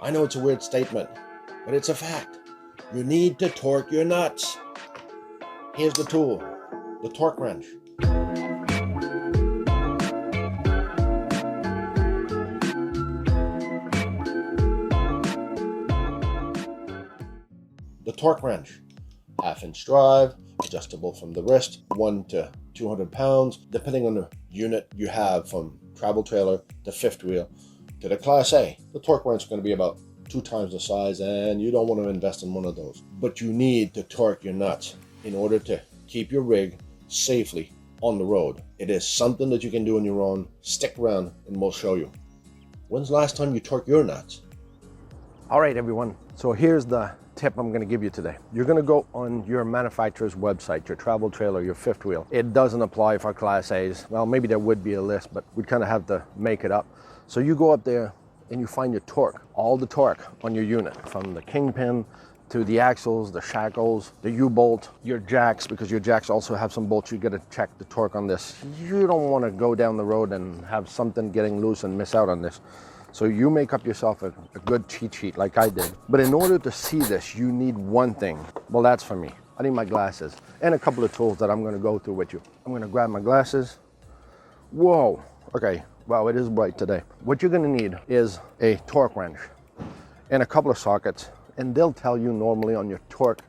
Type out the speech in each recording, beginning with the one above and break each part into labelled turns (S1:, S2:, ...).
S1: I know it's a weird statement, but it's a fact. You need to torque your nuts. Here's the tool, the torque wrench. The torque wrench, 1/2-inch drive, adjustable from the wrist, 1 to 200 pounds, depending on the unit you have, from travel trailer to fifth wheel to the Class A. The torque wrench is going to be about 2 times the size, and you don't want to invest in one of those. But you need to torque your nuts in order to keep your rig safely on the road. It is something that you can do on your own. Stick around and we'll show you. When's the last time you torqued your nuts?
S2: All right, everyone. So here's the tip I'm going to give you today. You're going to go on your manufacturer's website, your travel trailer, your fifth wheel. It doesn't apply for Class A's. Well, maybe there would be a list, but we'd kind of have to make it up. So you go up there and you find your torque, all the torque on your unit, from the kingpin to the axles, the shackles, the U-bolt, your jacks, because your jacks also have some bolts. You got to check the torque on this. You don't want to go down the road and have something getting loose and miss out on this. So you make up yourself a good cheat sheet like I did. But in order to see this, you need one thing. Well, that's for me. I need my glasses and a couple of tools that I'm going to go through with you. I'm going to grab my glasses. Whoa. Okay. Wow, it is bright today. What you're going to need is a torque wrench and a couple of sockets. And they'll tell you normally on your torque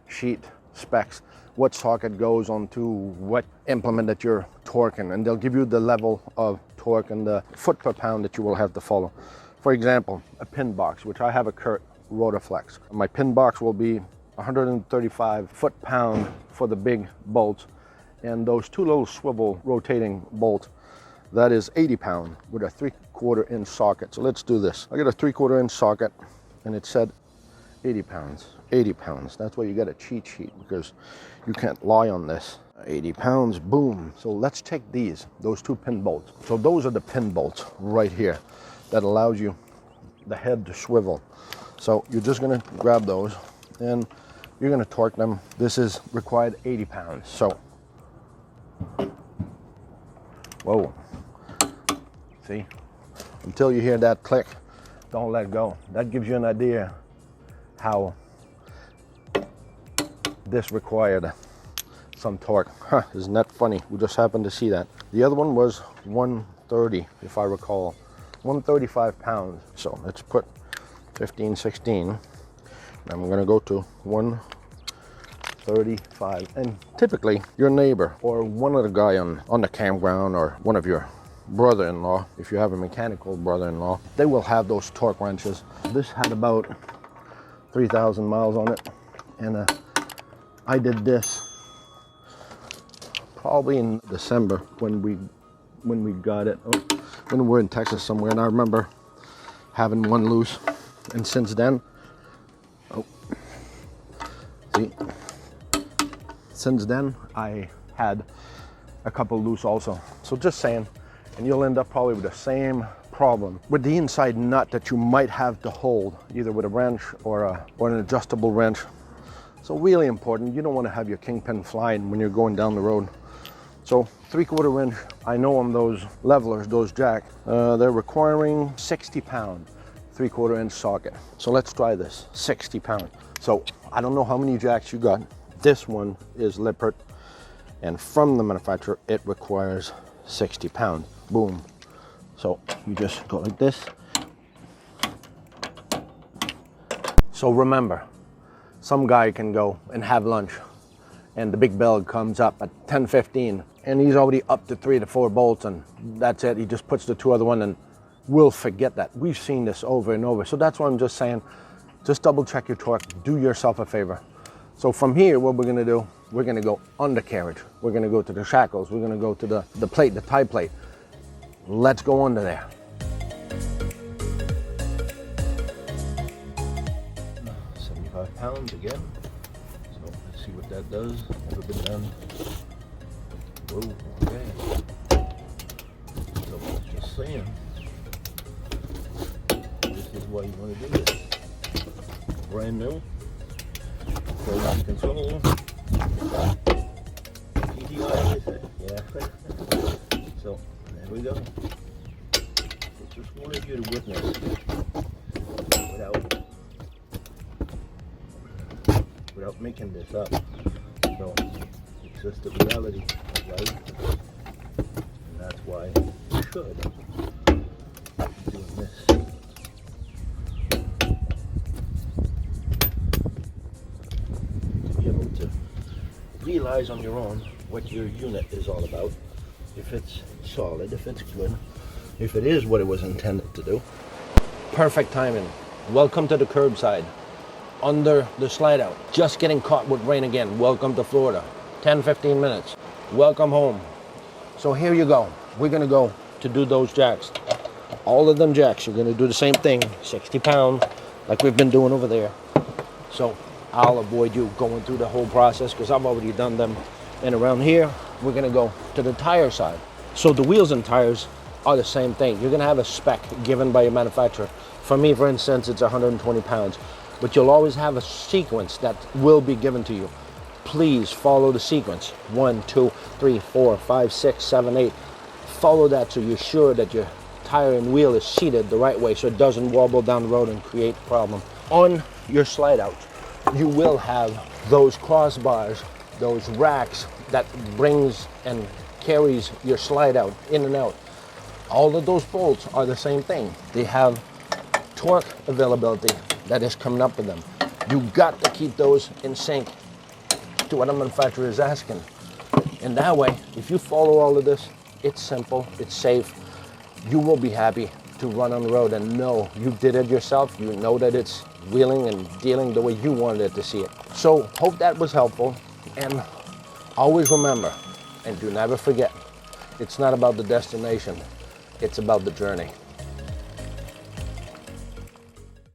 S2: sheet specs what socket goes onto what implement that you're torquing, and they'll give you the level of torque and the foot per pound that you will have to follow. For example, a pin box, which I have a Korr Rotaflex. My pin box will be 135 foot-pound for the big bolts, and those 2 little swivel rotating bolts, that is 80 pound with a 3/4 inch socket. So let's do this. I got a 3/4 inch socket, and it said 80 pounds. 80 pounds. That's why you got a cheat sheet, because you can't lie on this. 80 pounds, boom. So let's take those 2 pin bolts. So those are the pin bolts right here that allows you the head to swivel. So you're just gonna grab those and you're gonna torque them. This is required 80 pounds. So, whoa. See, until you hear that click, don't let go. That gives you an idea how this required some torque. Huh, isn't that funny? We just happened to see that. The other one was 130, if I recall. 135 pounds. So let's put 15, 16. I'm gonna go to 135. And typically your neighbor or one of the guy on the campground, or one of your brother-in-law, if you have a mechanical brother-in-law, they will have those torque wrenches. This had about 3,000 miles on it, and I did this probably in December when we got it. When we were in Texas somewhere, and I remember having one loose, and since then, since then I had a couple loose also. So just saying, and you'll end up probably with the same problem with the inside nut that you might have to hold, either with a wrench or an adjustable wrench. So really important, you don't want to have your kingpin flying when you're going down the road. So 3/4 inch, I know on those levelers, those jack, they're requiring 60 pound, 3/4 inch socket. So let's try this, 60 pound. So I don't know how many jacks you got. This one is Lippert, and from the manufacturer, it requires 60 pounds. Boom. So you just go like this. So remember, some guy can go and have lunch, and the big bell comes up at 10:15, and he's already up to 3 to 4 bolts, and that's it. He just puts the 2 other one, and we'll forget that. We've seen this over and over. So that's why I'm just saying, just double check your torque. Do yourself a favor. So from here, what we're gonna do, we're gonna go undercarriage. We're gonna go to the shackles. We're gonna go to the plate, the tie plate. Let's go under there. 75 pounds again. So let's see what that does. Never been done. Whoa, okay. So just saying, this is why you want to do this. Brand new. Quality control. TDI, is it? Yeah. So there we go. Just wanted you to witness what without making this up. So it's just the reality of life, and that's why you should be doing this. To be able to realize on your own what your unit is all about, if it's solid, if it's good, if it is what it was intended to do. Perfect timing. Welcome to the curbside. Under the slide out. Just getting caught with rain again. Welcome to Florida. 10-15 minutes. Welcome home. So here you go. We're gonna go to do those jacks. All of them jacks. You're gonna do the same thing. 60 pounds, like we've been doing over there. So I'll avoid you going through the whole process because I've already done them. And around here, we're gonna go to the tire side. So the wheels and tires are the same thing. You're gonna have a spec given by your manufacturer. For me, for instance, it's 120 pounds. But you'll always have a sequence that will be given to you. Please follow the sequence. 1, 2, 3, 4, 5, 6, 7, 8. Follow that so you're sure that your tire and wheel is seated the right way so it doesn't wobble down the road and create a problem. On your slide out, you will have those crossbars, those racks that brings and carries your slide out in and out. All of those bolts are the same thing. They have torque availability that is coming up with them. You got to keep those in sync to what a manufacturer is asking. And that way, if you follow all of this, it's simple, it's safe. You will be happy to run on the road and know you did it yourself. You know that it's wheeling and dealing the way you wanted it to see it. So hope that was helpful. And always remember, and do never forget, it's not about the destination, it's about the journey.